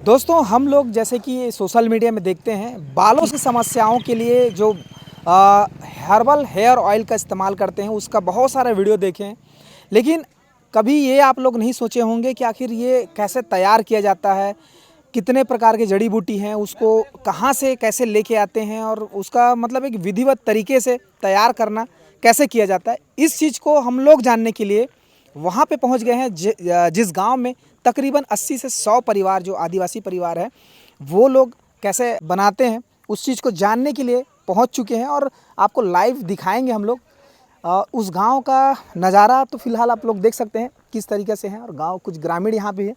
दोस्तों हम लोग जैसे कि सोशल मीडिया में देखते हैं बालों की समस्याओं के लिए जो हर्बल हेयर ऑयल का इस्तेमाल करते हैं उसका बहुत सारे वीडियो देखे हैं। लेकिन कभी ये आप लोग नहीं सोचे होंगे कि आखिर ये कैसे तैयार किया जाता है, कितने प्रकार की जड़ी बूटी हैं, उसको कहाँ से कैसे लेके आते हैं और उसका मतलब एक विधिवत तरीके से तैयार करना कैसे किया जाता है। इस चीज़ को हम लोग जानने के लिए वहाँ पे पहुँच गए हैं जिस गांव में तकरीबन 80 से 100 परिवार जो आदिवासी परिवार है वो लोग कैसे बनाते हैं उस चीज़ को जानने के लिए पहुँच चुके हैं और आपको लाइव दिखाएंगे हम लोग। उस गांव का नज़ारा तो फ़िलहाल आप लोग देख सकते हैं किस तरीके से है और गांव कुछ ग्रामीण यहाँ पे है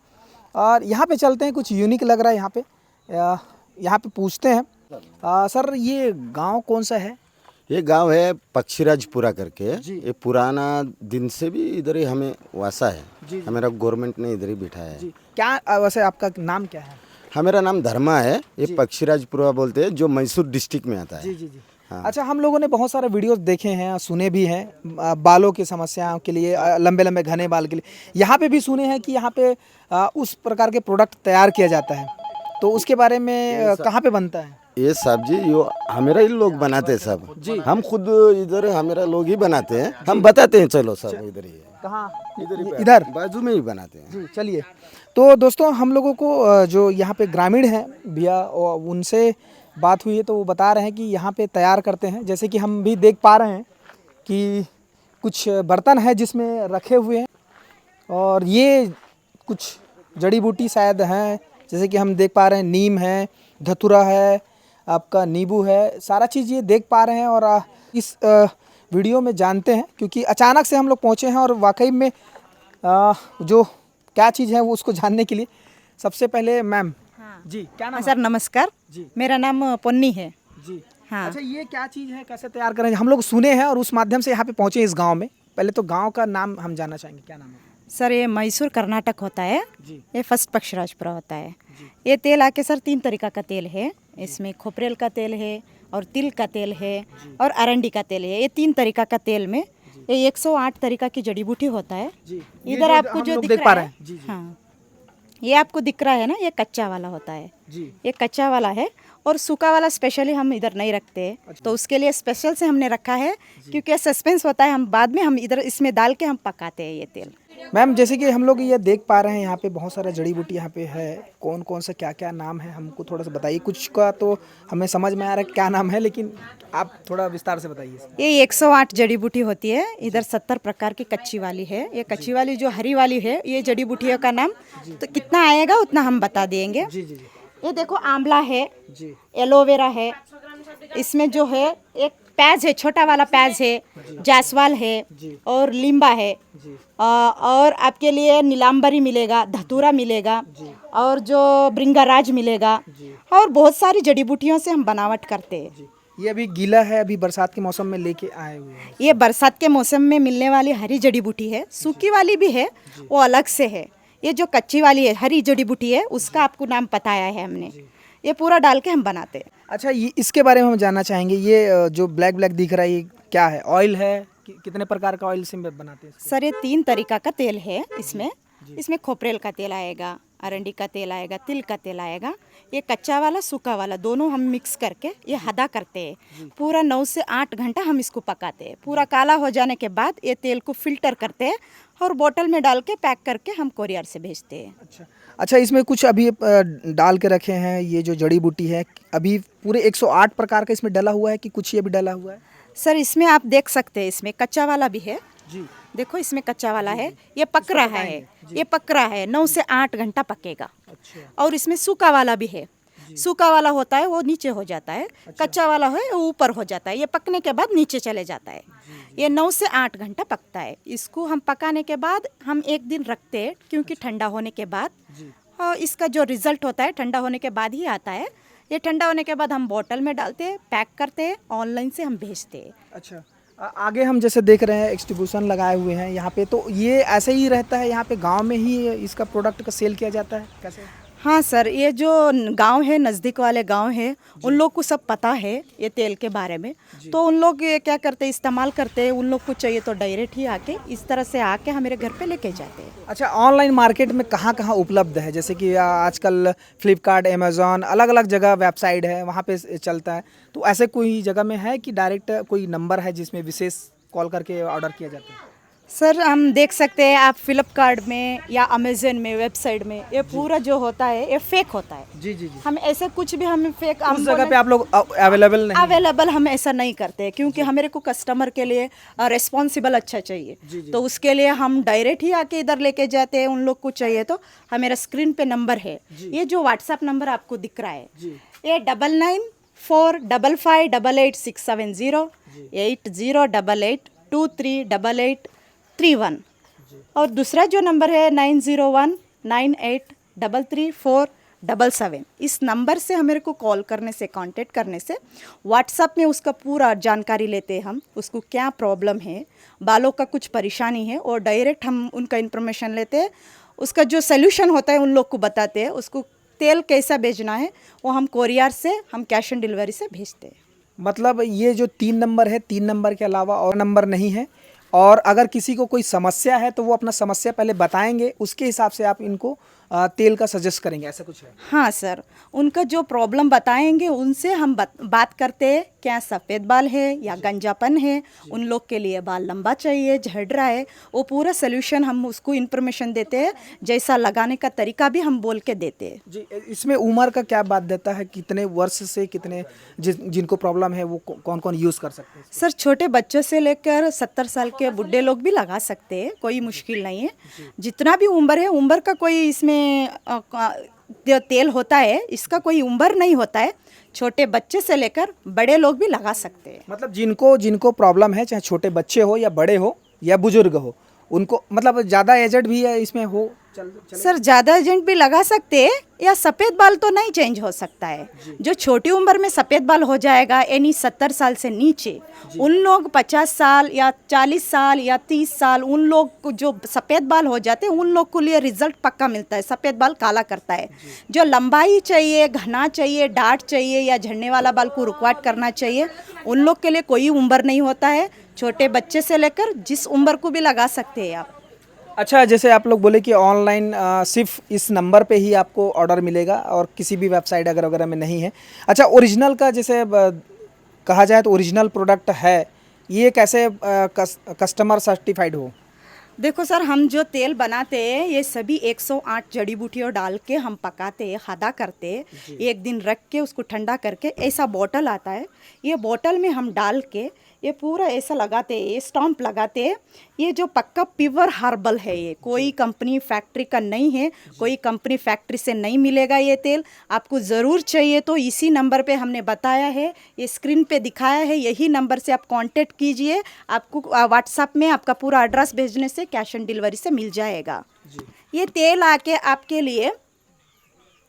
और यहाँ पे चलते हैं, कुछ यूनिक लग रहा है यहाँ पे। यहाँ पे पूछते हैं सर ये गांव कौन सा है? ये गांव है पक्षीराजपुरा करके। ये पुराना दिन से भी इधर ही हमें वासा है। हमारा गवर्नमेंट ने इधर ही बिठाया है। क्या वैसे आपका नाम क्या है? हमारा नाम धर्मा है। ये पक्षीराजपुरा बोलते हैं जो मैसूर डिस्ट्रिक्ट में आता है। जी। हाँ। अच्छा, हम लोगों ने बहुत सारे वीडियोस देखे हैं, सुने भी हैं बालों की समस्याओं के लिए, लंबे लंबे घने बाल के लिए। यहाँ पे भी सुने हैं कि यहाँ पे उस प्रकार के प्रोडक्ट तैयार किया जाता है, तो उसके बारे में कहाँ पे बनता है? ये सब्जी यो हमारा ही लोग बनाते हैं सब जी। हम खुद इधर हमारा लोग ही बनाते हैं। हम बताते हैं, चलो सब इधर ही है। कहाँ? इधर बाजू में ही बनाते हैं जी। चलिए, तो दोस्तों हम लोगों को जो यहाँ पे ग्रामीण हैं भैया उनसे बात हुई है तो वो बता रहे हैं कि यहाँ पे तैयार करते हैं। जैसे कि हम भी देख पा रहे हैं कि कुछ बर्तन है जिसमें रखे हुए हैं और ये कुछ जड़ी बूटी शायद हैं, जैसे कि हम देख पा रहे हैं नीम है, धतूरा है, आपका नींबू है, सारा चीज़ ये देख पा रहे हैं। और इस वीडियो में जानते हैं क्योंकि अचानक से हम लोग पहुँचे हैं और वाकई में जो क्या चीज़ है वो उसको जानने के लिए सबसे पहले मैम जी क्या नाम? सर नमस्कार जी। मेरा नाम पोन्नी है जी हाँ। अच्छा, ये क्या चीज़ है, कैसे तैयार करें? हम लोग सुने हैं और उस माध्यम से यहाँ पे पहुँचे इस गांव में। पहले तो गांव का नाम हम जानना चाहेंगे, क्या नाम है? सर ये मैसूर कर्नाटक होता है जी। ये फर्स्ट पक्षराजपुरा होता है। ये तेल आके सर 3 तरीका का तेल है। इसमें खोपरेल का तेल है और तिल का तेल है और अरंडी का तेल है। ये 3 तरीका का तेल में ये 108 तरीका की जड़ी बूटी होता है। इधर आपको जो दिख रहा है, हाँ ये आपको दिख रहा है ना, ये कच्चा वाला होता है जी। ये कच्चा वाला है और सूखा वाला स्पेशली हम इधर नहीं रखते। अच्छा। तो उसके लिए स्पेशल से हमने रखा है क्योंकि सस्पेंस होता है, हम बाद में हम इधर इसमें डाल के हम पकाते हैं ये तेल। मैम जैसे कि हम लोग ये देख पा रहे हैं यहाँ पे बहुत सारा जड़ी बूटी यहाँ पे है, कौन कौन सा क्या क्या नाम है हमको थोड़ा सा बताइए। कुछ का तो हमें समझ में आ रहा है क्या नाम है, लेकिन आप थोड़ा विस्तार से बताइए। ये 108 जड़ी बूटी होती है। इधर 70 प्रकार की कच्ची वाली है। ये कच्ची वाली जो हरी वाली है ये जड़ी बूटियों का नाम तो कितना आएगा उतना हम बता देंगे। जी जी जी। ये देखो आंवला है जी। एलोवेरा है, इसमें जो है एक प्याज है, छोटा वाला प्याज है, जासवाल है और लीम्बा है और आपके लिए नीलांबरी मिलेगा, धतूरा मिलेगा और जो भृंगराज मिलेगा और बहुत सारी जड़ी बूटियों से हम बनावट करते हैं। ये अभी गीला है, अभी बरसात के मौसम में लेके आए हुए हैं। ये बरसात के मौसम में मिलने वाली हरी जड़ी बूटी है। सूखी वाली भी है, वो अलग से है। ये जो कच्ची वाली है हरी जड़ी बूटी है उसका आपको नाम बताया है हमने। ये पूरा डाल के हम बनाते हैं। अच्छा, ये इसके बारे में हम जानना चाहेंगे। ये जो ब्लैक ब्लैक दिख रहा है ये क्या है? ऑयल है? कितने प्रकार का ऑयल से बनाते हैं? सर ये 3 तरीका का तेल है। इसमें खोपरेल का तेल आएगा, अरंडी का तेल आएगा, तिल का तेल आएगा। ये कच्चा वाला सूखा वाला दोनों हम मिक्स करके ये हदा करते हैं। पूरा 9 से 8 घंटा हम इसको पकाते हैं। पूरा काला हो जाने के बाद ये तेल को फिल्टर करते हैं और बोतल में डाल के पैक करके हम कोरियर से भेजते हैं। अच्छा, इसमें कुछ अभी डाल के रखे हैं ये जो जड़ी बूटी है, अभी पूरे 108 प्रकार का इसमें डला हुआ है कि कुछ ये भी डला हुआ है? सर इसमें आप देख सकते हैं इसमें कच्चा वाला भी है जी। देखो इसमें कच्चा वाला है, ये पक रहा है, ये पक रहा है 9 से 8 घंटा पकेगा। अच्छा। और इसमें सूखा वाला भी है। सूखा वाला होता है वो नीचे हो जाता है। अच्छा। कच्चा वाला है वो ऊपर हो जाता है। ये पकने के बाद नीचे चले जाता है। ये 9 से 8 घंटा पकता है। इसको हम पकाने के बाद हम 1 दिन रखते हैं क्योंकि ठंडा होने के बाद और इसका जो रिजल्ट होता है ठंडा होने के बाद ही आता है। ये ठंडा होने के बाद हम बोतल में डालते हैं, पैक करते हैं, ऑनलाइन से हम भेजते हैं। अच्छा, आगे हम जैसे देख रहे हैं एक्सट्रीब्यूशन लगाए हुए हैं यहाँ पे, तो ये ऐसे ही रहता है यहाँ पे गांव में ही इसका प्रोडक्ट का सेल किया जाता है कैसे? हाँ सर, ये जो गांव है, नज़दीक वाले गांव है, उन लोग को सब पता है ये तेल के बारे में। तो उन लोग ये क्या करते हैं, इस्तेमाल करते हैं। उन लोग को चाहिए तो डायरेक्ट ही आके इस तरह से आके हमारे घर पे लेके जाते हैं। अच्छा, ऑनलाइन मार्केट में कहाँ कहाँ उपलब्ध है? जैसे कि आजकल फ्लिपकार्ट, अमेज़ॉन, अलग अलग जगह वेबसाइट है, वहाँ पे चलता है। तो ऐसे कोई जगह में है कि डायरेक्ट कोई नंबर है जिसमें विशेष कॉल करके ऑर्डर किया जाता है? सर हम देख सकते हैं, आप फ्लिपकार्ट में या अमेजन में वेबसाइट में ये पूरा जो होता है ये फेक होता है। जी जी जी। हम ऐसे कुछ भी हमें फेक उस जगह पे आप लोग अवेलेबल नहीं? अवेलेबल हम ऐसा नहीं करते, क्योंकि हमारे को कस्टमर के लिए रिस्पॉन्सिबल अच्छा चाहिए। तो उसके लिए हम डायरेक्ट ही आके इधर लेके जाते हैं। उन लोग को चाहिए तो हमारा स्क्रीन पे नंबर है, ये जो व्हाट्सएप नंबर आपको दिख रहा है, ये 9945588670 8088238831। और दूसरा जो नंबर है 9019833477। इस नंबर से हमारे को कॉल करने से, कांटेक्ट करने से, व्हाट्सएप में उसका पूरा जानकारी लेते हैं हम, उसको क्या प्रॉब्लम है, बालों का कुछ परेशानी है, और डायरेक्ट हम उनका इन्फॉर्मेशन लेते हैं। उसका जो सल्यूशन होता है उन लोग को बताते हैं। उसको तेल कैसा भेजना है वो हम कोरियर से, हम कैश ऑन डिलीवरी से भेजते हैं। मतलब ये जो 3 नंबर है, 3 नंबर के अलावा और नंबर नहीं है? और अगर किसी को कोई समस्या है तो वो अपना समस्या पहले बताएंगे, उसके हिसाब से आप इनको तेल का सजेस्ट करेंगे, ऐसा कुछ है? हाँ सर, उनका जो प्रॉब्लम बताएंगे उनसे हम बात करते हैं, क्या सफ़ेद बाल है या गंजापन है, उन लोग के लिए बाल लंबा चाहिए, झड़ रहा है, वो पूरा सोल्यूशन हम उसको इन्फॉर्मेशन देते हैं। जैसा लगाने का तरीका भी हम बोल के देते हैं। जी, इसमें उम्र का क्या बात देता है? कितने वर्ष से कितने जिनको प्रॉब्लम है वो कौन कौन यूज़ कर सकते हैं? सर छोटे बच्चों से लेकर 70 साल के बुढ़े लोग भी लगा सकते हैं, कोई मुश्किल नहीं है। जितना भी उम्र है, उम्र का कोई इसमें जो तेल होता है इसका कोई उम्र नहीं होता है। छोटे बच्चे से लेकर बड़े लोग भी लगा सकते हैं। मतलब जिनको प्रॉब्लम है, चाहे छोटे बच्चे हो या बड़े हो या बुजुर्ग हो, उनको, मतलब ज़्यादा एजेड भी है इसमें हो सर ज़्यादा एजेंट भी लगा सकते हैं, या सफ़ेद बाल तो नहीं चेंज हो सकता है। जो छोटी उम्र में सफ़ेद बाल हो जाएगा, यानी 70 साल से नीचे, उन लोग 50 साल या 40 साल या 30 साल, उन लोग को जो सफ़ेद बाल हो जाते हैं उन लोग को लिए रिजल्ट पक्का मिलता है। सफ़ेद बाल काला करता है। जो लंबाई चाहिए, घना चाहिए, डार्क चाहिए या झड़ने वाला बाल को रुकवाट करना चाहिए, उन लोग के लिए कोई उम्र नहीं होता है। छोटे बच्चे से लेकर जिस उम्र को भी लगा सकते हैं आप। अच्छा, जैसे आप लोग बोले कि ऑनलाइन सिर्फ इस नंबर पे ही आपको ऑर्डर मिलेगा और किसी भी वेबसाइट वगैरह में नहीं है। अच्छा, ओरिजिनल का जैसे कहा जाए तो ओरिजिनल प्रोडक्ट है, ये कैसे कस्टमर सर्टिफाइड हो? देखो सर, हम जो तेल बनाते हैं ये सभी 108 जड़ी बूटियों डाल के हम पकाते हैं, खदा करते हैं। एक दिन रख के उसको ठंडा करके ऐसा बोतल आता है, ये बोतल में हम डाल के ये पूरा ऐसा लगाते हैं, ये स्टॉम्प लगाते हैं। ये जो पक्का प्योर हर्बल है, ये कोई कंपनी फैक्ट्री का नहीं है, कोई कंपनी फैक्ट्री से नहीं मिलेगा ये तेल। आपको ज़रूर चाहिए तो इसी नंबर पे हमने बताया है, ये स्क्रीन पे दिखाया है, यही नंबर से आप कांटेक्ट कीजिए। आपको व्हाट्सएप में आपका पूरा एड्रेस भेजने से कैश ऑन डिलीवरी से मिल जाएगा। ये तेल आके आपके लिए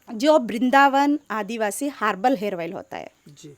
जो वृंदावन आदिवासी हर्बल हेयर ऑयल होता है। जी।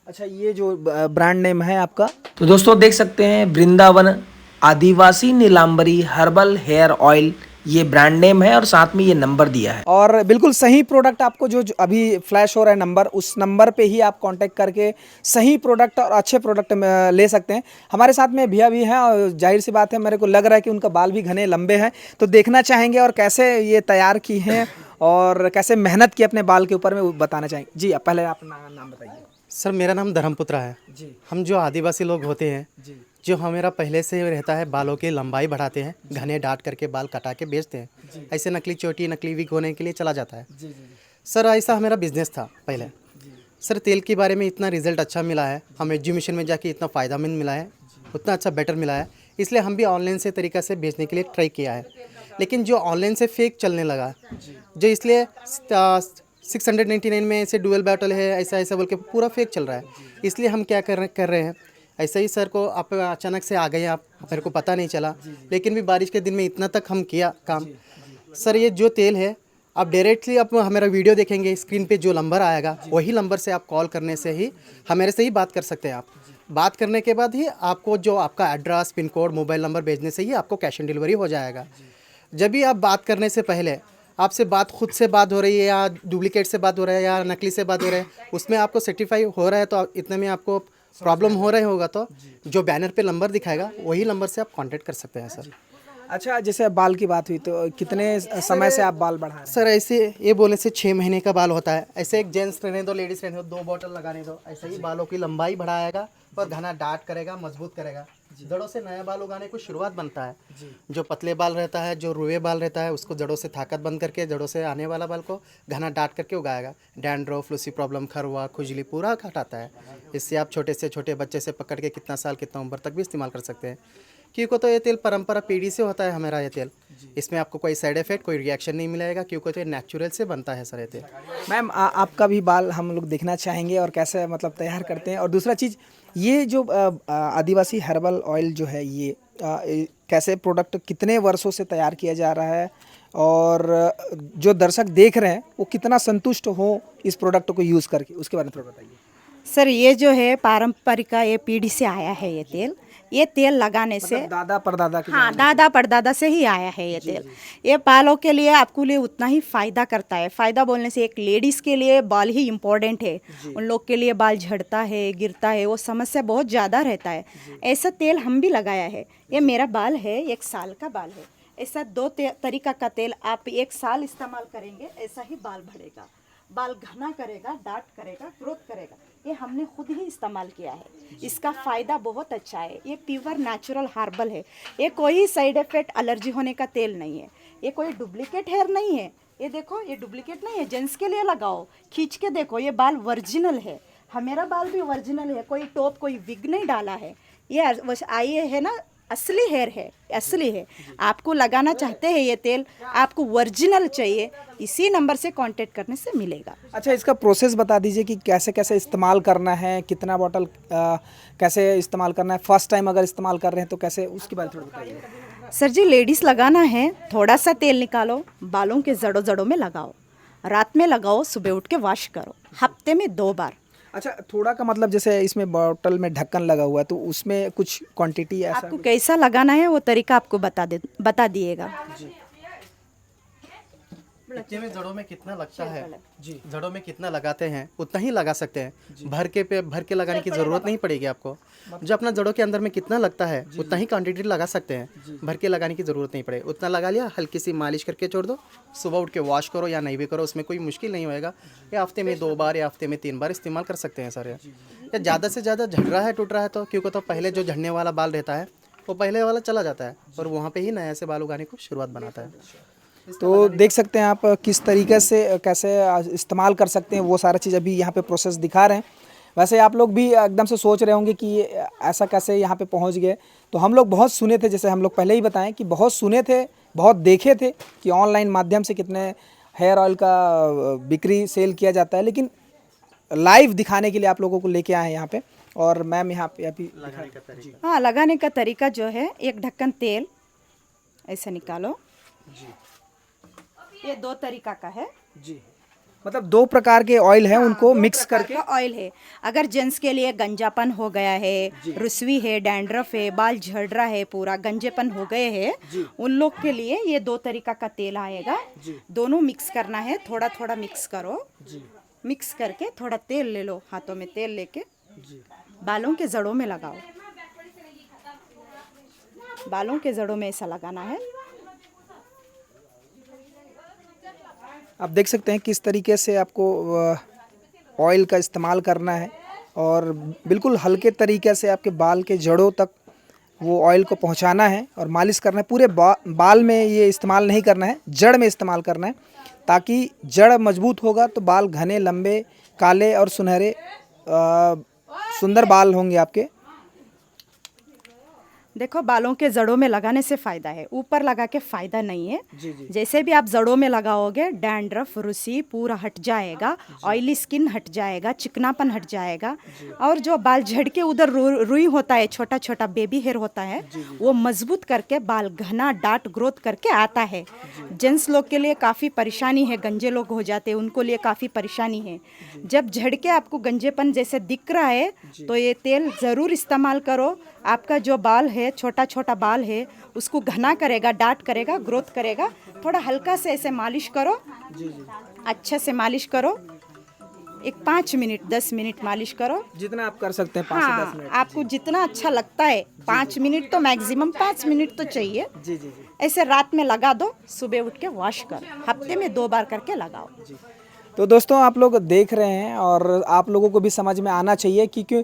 अच्छा, ये जो ब्रांड नेम है आपका, तो दोस्तों देख सकते हैं, वृंदावन आदिवासी नीलांबरी हर्बल हेयर ऑयल, ये ब्रांड नेम है और साथ में ये नंबर दिया है। और बिल्कुल सही प्रोडक्ट आपको जो अभी फ्लैश हो रहा है नंबर, उस नंबर पे ही आप कांटेक्ट करके सही प्रोडक्ट और अच्छे प्रोडक्ट ले सकते हैं। हमारे साथ में भैया भी हैं और जाहिर सी बात है, मेरे को लग रहा है कि उनका बाल भी घने लंबे हैं, तो देखना चाहेंगे और कैसे ये तैयार की हैं और कैसे मेहनत की अपने बाल के ऊपर में बताना चाहेंगे। जी, पहले अपना नाम बताइए। सर मेरा नाम धर्मपुत्रा है जी। हम जो आदिवासी लोग होते हैं जी। जो हमारा पहले से रहता है, बालों की लंबाई बढ़ाते हैं, घने डांट करके बाल कटा के बेचते हैं। ऐसे नकली चोटी, नकली विग होने के लिए चला जाता है। जी। सर ऐसा हमारा बिजनेस था पहले। सर तेल के बारे में इतना रिजल्ट अच्छा मिला है, हम एग्जीबिशन में जाके इतना फ़ायदामंद मिला है, उतना अच्छा बेटर मिला है, इसलिए हम भी ऑनलाइन से तरीक़ा से बेचने के लिए ट्राई किया है। लेकिन जो ऑनलाइन से फेक चलने लगा, जो इसलिए 699 में ऐसे डुअल बैटल है, ऐसा बोल के पूरा फेक चल रहा है। इसलिए हम क्या कर रहे हैं, ऐसे ही सर को आप अचानक से आ गए, आप मेरे को पता नहीं चला, लेकिन भी बारिश के दिन में इतना तक हम किया काम। सर ये जो तेल है, आप डायरेक्टली आप हमारा वीडियो देखेंगे, स्क्रीन पे जो नंबर आएगा वही नंबर से आप कॉल करने से ही हमारे से ही बात कर सकते हैं। आप बात करने के बाद ही आपको जो आपका address, pin code, mobile number भेजने से ही आपको कैश ऑन डिलीवरी हो जाएगा। जब भी आप बात करने से पहले आपसे बात खुद से बात हो रही है या डुप्लीकेट से बात हो रहा है या नकली से बात हो रहा है, उसमें आपको सर्टिफाई हो रहा है तो इतने में आपको प्रॉब्लम हो रहा होगा तो जो बैनर पे नंबर दिखाएगा वही नंबर से आप कांटेक्ट कर सकते हैं सर। अच्छा, जैसे बाल की बात हुई तो कितने समय से आप बाल बढ़ा रहे हैं? सर ऐसे ये बोलने से 6 महीने का बाल होता है। ऐसे एक जेंट्स रहने दो, लेडीज़ रहने दो, 2 बॉटल लगाने दो, ऐसे ही बालों की लंबाई बढ़ाएगा और घना डाट करेगा, मजबूत करेगा। जड़ों से नया बाल उगाने को शुरुआत बनता है। जो पतले बाल रहता है, जो रुए बाल रहता है, उसको जड़ों से ताकत बंद करके जड़ों से आने वाला बाल को घना डाट करके उगाएगा। डैंड्रफ, लूसी प्रॉब्लम, खरवा, खुजली पूरा हटाता है। इससे आप छोटे से छोटे बच्चे से पकड़ के कितना साल कितना उम्र तक भी इस्तेमाल कर सकते हैं। क्योंकि तो ये तेल परंपरा पीढ़ी से होता है हमारा ये तेल। इसमें आपको कोई साइड इफेक्ट, कोई रिएक्शन नहीं मिलेगा क्योंकि तो ये नेचुरल से बनता है सर ये तेल। मैम, आपका भी बाल हम लोग देखना चाहेंगे और कैसे मतलब तैयार करते हैं। और दूसरा चीज़, ये जो आदिवासी हर्बल ऑयल जो है ये कैसे प्रोडक्ट कितने वर्षों से तैयार किया जा रहा है और जो दर्शक देख रहे हैं वो कितना संतुष्ट हो इस प्रोडक्ट को यूज़ करके, उसके बारे में थोड़ा बताइए। सर ये जो है पारंपरिक, ये पीढ़ी से आया है ये तेल। ये तेल लगाने से दादा परदादा के हाँ, दादा परदादा से ही आया है ये तेल। ये बालों के लिए आपको लिए उतना ही फ़ायदा करता है। फ़ायदा बोलने से एक लेडीज़ के लिए बाल ही इम्पोर्टेंट है। उन लोग के लिए बाल झड़ता है, गिरता है, वो समस्या बहुत ज़्यादा रहता है। ऐसा तेल हम भी लगाया है। ये मेरा बाल है, 1 साल का बाल है। ऐसा 2 तरीका का तेल आप 1 साल इस्तेमाल करेंगे, ऐसा ही बाल बढ़ेगा, बाल घना करेगा, डार्क करेगा, ग्रोथ करेगा। ये हमने खुद ही इस्तेमाल किया है। इसका फ़ायदा बहुत अच्छा है। ये प्योर नेचुरल हर्बल है। ये कोई साइड इफेक्ट, एलर्जी होने का तेल नहीं है। ये कोई डुप्लीकेट हेयर नहीं है। ये देखो, ये डुप्लीकेट नहीं है। जेंट्स के लिए लगाओ, खींच के देखो, ये बाल ओरिजिनल है। हमारा बाल भी ओरिजिनल है, कोई टॉप, कोई विग नहीं डाला है। ये आइए है ना, असली हेयर है, असली है। आपको लगाना चाहते हैं ये तेल, आपको ओरिजिनल चाहिए, इसी नंबर से कांटेक्ट करने से मिलेगा। अच्छा, इसका प्रोसेस बता दीजिए कि कैसे कैसे इस्तेमाल करना है, कितना बॉटल कैसे इस्तेमाल करना है, फर्स्ट टाइम अगर इस्तेमाल कर रहे हैं तो कैसे, उसके बारे में थोड़ा बताइए। सर जी, लेडीज़ लगाना है, थोड़ा सा तेल निकालो, बालों के जड़ों जड़ों में लगाओ, रात में लगाओ, सुबह उठ के वॉश करो, हफ्ते में 2 बार। अच्छा, थोड़ा का मतलब जैसे इसमें बॉटल में ढक्कन लगा हुआ है तो उसमें कुछ क्वांटिटी ऐसा आपको कैसा लगाना है वो तरीका आपको बता दिएगा। इतने में जड़ों में कितना लगता है जी, जड़ों में कितना लगाते हैं उतना ही लगा सकते हैं। भर के लगाने की ज़रूरत नहीं पड़ेगी आपको। जो अपना जड़ों के अंदर में कितना लगता है उतना ही क्वांटिटी लगा सकते हैं। भर के लगाने की ज़रूरत नहीं पड़ेगी। उतना लगा लिया, हल्की सी मालिश करके छोड़ दो, सुबह उठ के वॉश करो या नहीं भी करो, उसमें कोई मुश्किल नहीं होएगा। या हफ्ते में 2 बार या हफ्ते में 3 बार इस्तेमाल कर सकते हैं सर। या ज़्यादा से ज़्यादा झड़ रहा है, टूट रहा है तो क्योंकि तो पहले जो झड़ने वाला बाल रहता है वो पहले वाला चला जाता है और वहाँ पे ही नया से बाल उगाने को शुरुआत बनाता है। तो देख सकते हैं आप किस तरीके से कैसे इस्तेमाल कर सकते हैं, वो सारा चीज़ अभी यहाँ पे प्रोसेस दिखा रहे हैं। वैसे आप लोग भी एकदम से सोच रहे होंगे कि ये ऐसा कैसे यहाँ पे पहुँच गए। तो हम लोग बहुत सुने थे, जैसे हम लोग पहले ही बताएं कि बहुत सुने थे, बहुत देखे थे कि ऑनलाइन माध्यम से कितने हेयर ऑयल का बिक्री सेल किया जाता है, लेकिन लाइव दिखाने के लिए आप लोगों को लेके आए हैं यहाँ पे। और मैम यहाँ पे अभी हाँ, लगाने का तरीका जो है, एक ढक्कन तेल ऐसे निकालो जी। ये 2 तरीका का है जी, मतलब 2 प्रकार के ऑयल हैं, उनको मिक्स करके ऑयल है। अगर जेंट्स के लिए गंजापन हो गया है, रुस्वी है, डैंड्रफ है, बाल झड़ रहा है, पूरा गंजेपन हो गए हैं, उन लोग के लिए ये 2 तरीका का तेल आएगा। दोनों मिक्स करना है, थोड़ा थोड़ा मिक्स करो। मिक्स करके थोड़ा तेल ले लो, हाथों में तेल लेके बालों के जड़ों में लगाओ। बालों के जड़ों में ऐसा लगाना है। आप देख सकते हैं किस तरीके से आपको ऑयल का इस्तेमाल करना है और बिल्कुल हल्के तरीके से आपके बाल के जड़ों तक वो ऑयल को पहुंचाना है और मालिश करना है। पूरे बाल में ये इस्तेमाल नहीं करना है, जड़ में इस्तेमाल करना है, ताकि जड़ मजबूत होगा तो बाल घने, लंबे, काले और सुनहरे सुंदर बाल होंगे आपके। देखो, बालों के जड़ों में लगाने से फ़ायदा है, ऊपर लगा के फ़ायदा नहीं है। जैसे भी आप जड़ों में लगाओगे, डैंड्रफ, रुसी पूरा हट जाएगा, ऑयली स्किन हट जाएगा, चिकनापन हट जाएगा, और जो बाल झड़ के उधर रुई होता है, छोटा छोटा बेबी हेयर होता है, वो मजबूत करके बाल घना डार्क ग्रोथ करके आता है। जेंट्स लोग के लिए काफ़ी परेशानी है, गंजे लोग हो जाते हैं, उनको लिए काफ़ी परेशानी है। जब झड़ के आपको गंजेपन जैसे दिख रहा है तो ये तेल ज़रूर इस्तेमाल करो। आपका जो बाल है है, छोटा छोटा बाल है, उसको घना करेगा, डार्क करेगा, ग्रोथ करेगा। थोड़ा हल्का से ऐसे मालिश करो, अच्छे से मालिश करो, एक 5 मिनट 10 मिनट मालिश करो। जितना आप कर सकते हैं 5 से 10 मिनट। आपको जितना अच्छा लगता है, 5 मिनट तो मैक्सिमम 5 मिनट तो चाहिए। जी जी जी। ऐसे रात में लगा दो, सुबह उठ के वॉश करो, हफ्ते में 2 बार करके लगाओ। तो दोस्तों आप लोग देख रहे हैं और आप लोगों को भी समझ में आना चाहिए कि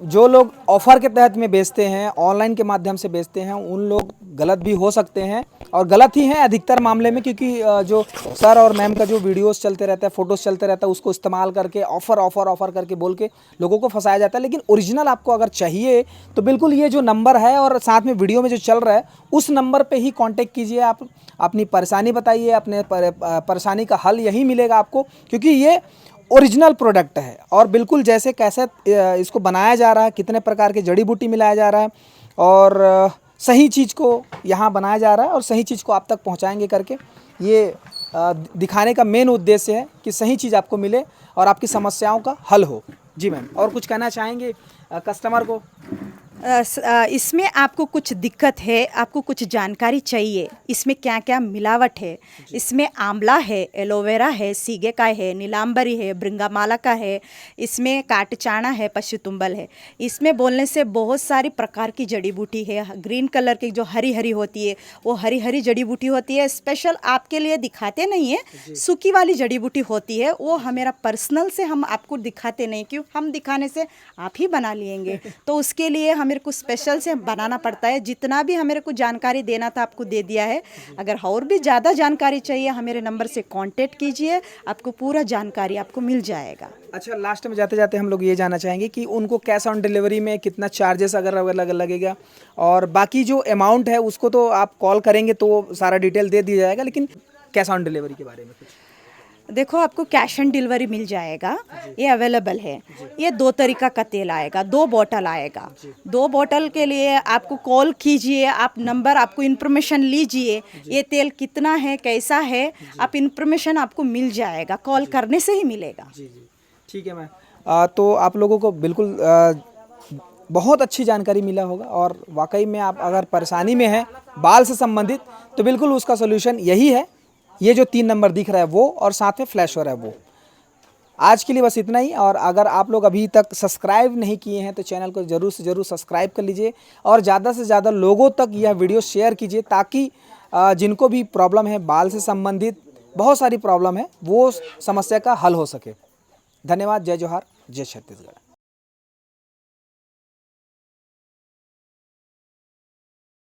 जो लोग ऑफ़र के तहत में बेचते हैं, ऑनलाइन के माध्यम से बेचते हैं, उन लोग गलत भी हो सकते हैं और गलत ही हैं अधिकतर मामले में, क्योंकि जो सर और मैम का जो वीडियोस चलते रहता है, फ़ोटोज़ चलते रहता है, उसको इस्तेमाल करके ऑफ़र करके बोल के लोगों को फंसाया जाता है। लेकिन ओरिजिनल आपको अगर चाहिए तो बिल्कुल ये जो नंबर है और साथ में वीडियो में जो चल रहा है उस नंबर पे ही कांटेक्ट कीजिए। आप अपनी परेशानी बताइए, अपने परेशानी का हल यही मिलेगा आपको, क्योंकि ये ओरिजिनल प्रोडक्ट है और बिल्कुल जैसे कैसे इसको बनाया जा रहा है, कितने प्रकार के जड़ी बूटी मिलाया जा रहा है और सही चीज़ को यहाँ बनाया जा रहा है और सही चीज़ को आप तक पहुँचाएंगे करके ये दिखाने का मेन उद्देश्य है कि सही चीज़ आपको मिले और आपकी समस्याओं का हल हो। जी मैम, और कुछ कहना चाहेंगे कस्टमर को? इसमें आपको कुछ दिक्कत है, आपको कुछ जानकारी चाहिए, इसमें क्या क्या मिलावट है, इसमें आंवला है, एलोवेरा है, सीगेकाई है, नीलांबरी है, भृंगामाला का है, इसमें काटचाना है, पशुतुंबल है। इसमें बोलने से बहुत सारी प्रकार की जड़ी बूटी है। ग्रीन कलर की जो हरी हरी होती है वो हरी हरी जड़ी बूटी होती है। स्पेशल आपके लिए दिखाते नहीं है, सूखी वाली जड़ी बूटी होती है, वो हमारा पर्सनल से हम आपको दिखाते नहीं, क्यों हम दिखाने से आप ही बना लेंगे। तो उसके लिए मेरे को स्पेशल से बनाना पड़ता है। जितना भी हमेरे को जानकारी देना था आपको दे दिया है। अगर और भी ज़्यादा जानकारी चाहिए हमारे नंबर से कांटेक्ट कीजिए, आपको पूरा जानकारी आपको मिल जाएगा। अच्छा, लास्ट में जाते जाते हम लोग ये जानना चाहेंगे कि उनको कैश ऑन डिलीवरी में कितना चार्जेस अगर लगेगा और बाकी जो अमाउंट है उसको तो आप कॉल करेंगे तो सारा डिटेल दे दिया जाएगा, लेकिन कैश ऑन डिलीवरी के बारे में कुछ? देखो, आपको कैश ऑन डिलीवरी मिल जाएगा, ये अवेलेबल है। ये 2 तरीका का तेल आएगा, 2 बोतल आएगा। 2 बोतल के लिए आपको कॉल कीजिए, आप नंबर, आपको इन्फॉर्मेशन लीजिए, ये तेल कितना है, कैसा है, आप इन्फॉर्मेशन आपको मिल जाएगा, कॉल करने से ही मिलेगा। जी जी, ठीक है मैम। तो आप लोगों को बिल्कुल बहुत अच्छी जानकारी मिला होगा और वाकई में आप अगर परेशानी में हैं बाल से संबंधित तो बिल्कुल उसका सोल्यूशन यही है। ये जो 3 नंबर दिख रहा है वो और साथ में फ्लैशर है वो। आज के लिए बस इतना ही, और अगर आप लोग अभी तक सब्सक्राइब नहीं किए हैं तो चैनल को ज़रूर से ज़रूर सब्सक्राइब कर लीजिए और ज़्यादा से ज़्यादा लोगों तक यह वीडियो शेयर कीजिए, ताकि जिनको भी प्रॉब्लम है बाल से संबंधित, बहुत सारी प्रॉब्लम है, वो समस्या का हल हो सके। धन्यवाद। जय जोहार, जय छत्तीसगढ़।